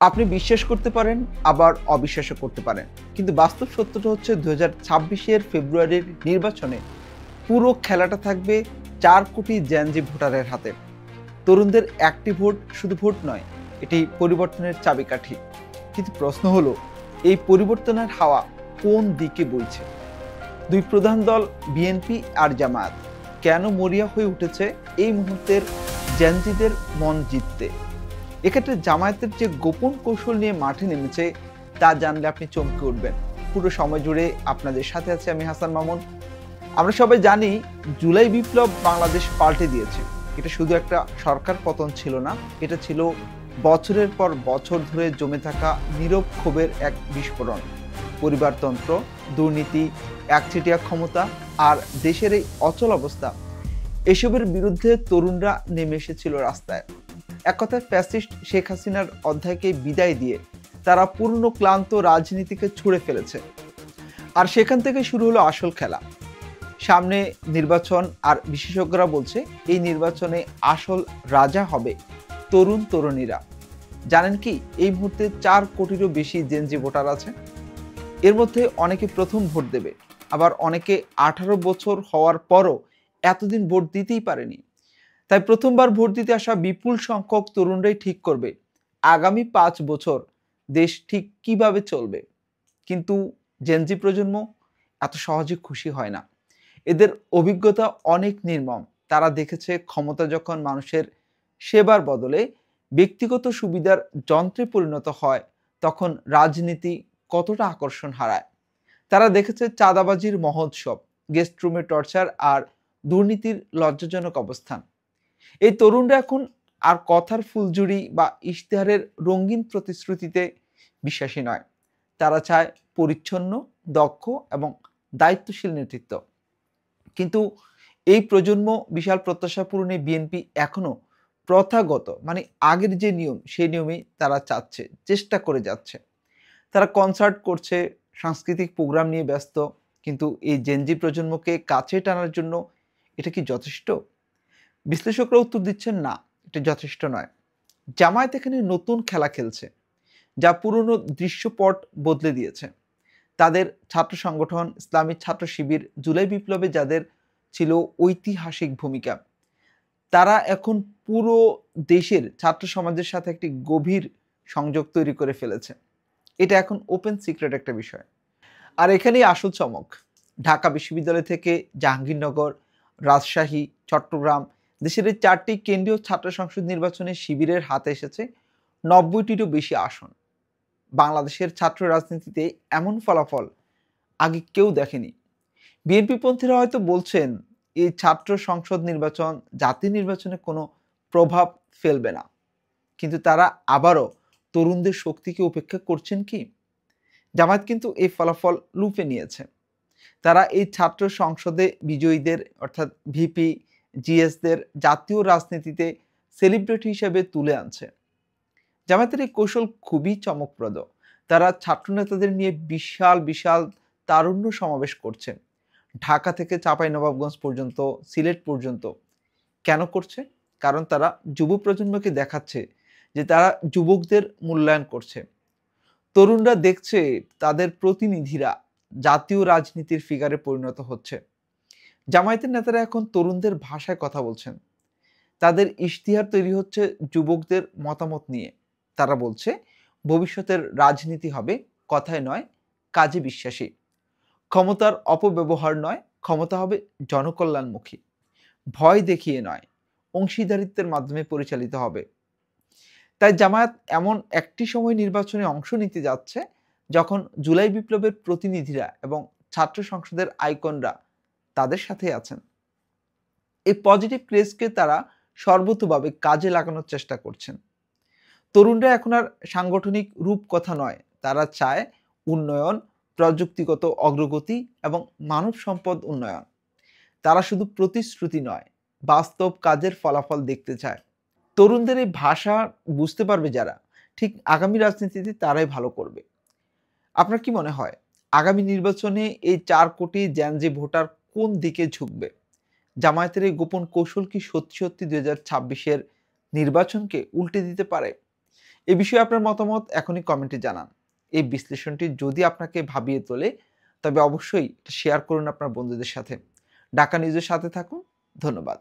আপনি বিশ্বাস করতে পারেন, আবার অবিশ্বাসও করতে পারেন। কিন্তু বাস্তব সত্যটা হচ্ছে ২০২৬-এর ফেব্রুয়ারির নির্বাচনে পুরো খেলাটা থাকবে ৪ কোটি জেনজি ভোটারের হাতে। তরুণদের একটি ভোট শুধু ভোট নয়, এটি পরিবর্তনের চাবিকাঠি। কিন্তু প্রশ্ন হলো, এই পরিবর্তনের হাওয়া কোন দিকে বইছে? দুই প্রধান দল বিএনপি আর জামায়াত কেন মরিয়া হয়ে উঠেছে এই মুহূর্তের জেনজিদের মন জিততে? এক্ষেত্রে জামায়াতের যে গোপন কৌশল নিয়ে মাঠে নেমেছে তা জানলে আপনি চমকে উঠবেন। পুরো সময় জুড়ে আপনাদের সাথে আছি আমি হাসান মামুন। আমরা সবাই জানি, জুলাই বিপ্লব বাংলাদেশ পাল্টে দিয়েছে। এটা শুধু একটা সরকার পতন ছিল না, এটা ছিল বছরের পর বছর ধরে জমে থাকা নীরব ক্ষোভের এক বিস্ফোরণ। পরিবারতন্ত্র, দুর্নীতি, একচেটিয়া ক্ষমতা আর দেশের এই অচল অবস্থা, এসবের বিরুদ্ধে তরুণরা নেমে এসেছিল রাস্তায়। এক কথায় ফ্যাসিস্ট শেখ হাসিনার অধ্যায়কে বিদায় দিয়ে তারা পুরনো ক্লান্ত রাজনীতিকে ছুঁড়ে ফেলেছে। আর সেখান থেকে শুরু হলো আসল খেলা। সামনে নির্বাচন, আর বিশেষজ্ঞরা বলছে এই নির্বাচনে আসল রাজা হবে তরুণ তরুণীরা। জানেন কি, এই মুহূর্তে ৪ কোটিরও বেশি জেনজি ভোটার আছে। এর মধ্যে অনেকে প্রথম ভোট দেবে, আবার অনেকে 18 বছর হওয়ার পরও এতদিন ভোট দিতেই পারেনি। তাই প্রথমবার ভোট দিতে আসা বিপুল সংখ্যক তরুণরাই ঠিক করবে আগামী ৫ বছর দেশ ঠিক কিভাবে চলবে। কিন্তু জেনজি প্রজন্ম এত সহজে খুশি হয় না। এদের অভিজ্ঞতা অনেক নির্মম। তারা দেখেছে ক্ষমতা যখন মানুষের সেবার বদলে ব্যক্তিগত সুবিধার যন্ত্রে পরিণত হয়, তখন রাজনীতি কতটা আকর্ষণ হারায়। তারা দেখেছে চাঁদাবাজির মহোৎসব, গেস্ট রুমে টর্চার আর দুর্নীতির লজ্জাজনক অবস্থান। এই তরুণরা এখন আর কথার ফুলঝুরি বা ইশতেহারের রঙিন প্রতিশ্রুতিতে বিশ্বাসী নয়। তারা চায় পরিচ্ছন্ন, দক্ষ এবং দায়িত্বশীল নেতৃত্ব। কিন্তু এই প্রজন্ম বিশাল প্রত্যাশা পূরণে বিএনপি এখনো প্রথাগত, মানে আগের যে নিয়ম, সেই নিয়মেই তারা চাচ্ছে, চেষ্টা করে যাচ্ছে। তারা কনসার্ট করছে, সাংস্কৃতিক প্রোগ্রাম নিয়ে ব্যস্ত। কিন্তু এই জেনজি প্রজন্মকে কাছে টানার জন্য এটা কি যথেষ্ট? বিশ্লেষকরা উত্তর দিচ্ছেন, না, এটা যথেষ্ট নয়। জামায়াত এখানে নতুন খেলা খেলছে, যা পুরনো দৃশ্যপট বদলে দিয়েছে। তাদের ছাত্র সংগঠন ইসলামী ছাত্র শিবির, জুলাই বিপ্লবে যাদের ছিল ঐতিহাসিক ভূমিকা, তারা এখন পুরো দেশের ছাত্র সমাজের সাথে একটি গভীর সংযোগ তৈরি করে ফেলেছে। এটা এখন ওপেন সিক্রেট একটা বিষয়। আর এখানেই আসল চমক। ঢাকা বিশ্ববিদ্যালয় থেকে জাহাঙ্গীরনগর, রাজশাহী, চট্টগ্রাম, দেশের এই ৪টি কেন্দ্রীয় ছাত্র সংসদ নির্বাচনে শিবিরের হাতে এসেছে ৯০টিরও বেশি আসন। বাংলাদেশের ছাত্র রাজনীতিতে এমন ফলাফল আগে কেউ দেখেনি। বিএনপিপন্থীরা হয়তো বলছেন, এই ছাত্র সংসদ নির্বাচন জাতীয় নির্বাচনে কোনো প্রভাব ফেলবে না। কিন্তু তারা আবারও তরুণদের শক্তিকে উপেক্ষা করছেন কি? জামায়াত কিন্তু এই ফলাফল লুফে নিয়েছে। তারা এই ছাত্র সংসদে বিজয়ীদের, অর্থাৎ ভিপি, জিএসদের জাতীয় রাজনীতিতে সেলিব্রিটি হিসেবে তুলে আনছে। জামায়াতের এই কৌশল খুবই চমকপ্রদ। তারা ছাত্রনেতাদের নিয়ে বিশাল বিশাল তারুণ্য সমাবেশ করছে, ঢাকা থেকে চাঁপাইনবাবগঞ্জ পর্যন্ত, সিলেট পর্যন্ত। কেন করছে? কারণ তারা যুব প্রজন্মকে দেখাচ্ছে যে তারা যুবকদের মূল্যায়ন করছে। তরুণরা দেখছে তাদের প্রতিনিধিরা জাতীয় রাজনীতির ফিগারে পরিণত হচ্ছে। জামায়াতের নেতারা এখন তরুণদের ভাষায় কথা বলছেন। তাদের ইশতিহার তৈরি হচ্ছে যুবকদের মতামত নিয়ে। তারা বলছে, ভবিষ্যতের রাজনীতি হবে কথায় নয়, কাজে বিশ্বাসী। ক্ষমতার অপব্যবহার নয়, ক্ষমতা হবে জনকল্যাণমুখী। ভয় দেখিয়ে নয়, অংশীদারিত্বের মাধ্যমে পরিচালিত হবে। তাই জামায়াত এমন একটি সময় নির্বাচনে অংশ নিতে যাচ্ছে যখন জুলাই বিপ্লবের প্রতিনিধিরা এবং ছাত্র সংসদের আইকনরা তাদের সাথে আছেন। এই পজিটিভ ক্রেজকে তারা সর্বতোভাবে কাজে লাগানোর চেষ্টা করছেন। তরুণরা এখন আর সাংগঠনিক রূপকথা নয়, তারা চায় উন্নয়ন, প্রযুক্তিগত অগ্রগতি এবং মানব সম্পদ উন্নয়ন। তারা শুধু প্রতিশ্রুতি নয়, বাস্তব কাজের ফলাফল দেখতে চায়। তরুণদের এই ভাষা বুঝতে পারবে যারা, ঠিক আগামী রাজনীতিতে তারাই ভালো করবে। আপনার কি মনে হয়, আগামী নির্বাচনে এই ৪ কোটি জেনজি ভোটার কোন দিকে ঝুঁকবে? জামায়াতের এই গোপন কৌশল কি সত্যি সত্যি ২০২৬-এর নির্বাচনকে উল্টে দিতে পারে? এ বিষয়ে আপনার মতামত এখনই কমেন্টে জানান। এই বিশ্লেষণটি যদি আপনাকে ভাবিয়ে তোলে, তবে অবশ্যই শেয়ার করুন আপনার বন্ধুদের সাথে। ঢাকা নিউজের সাথে থাকুন। ধন্যবাদ।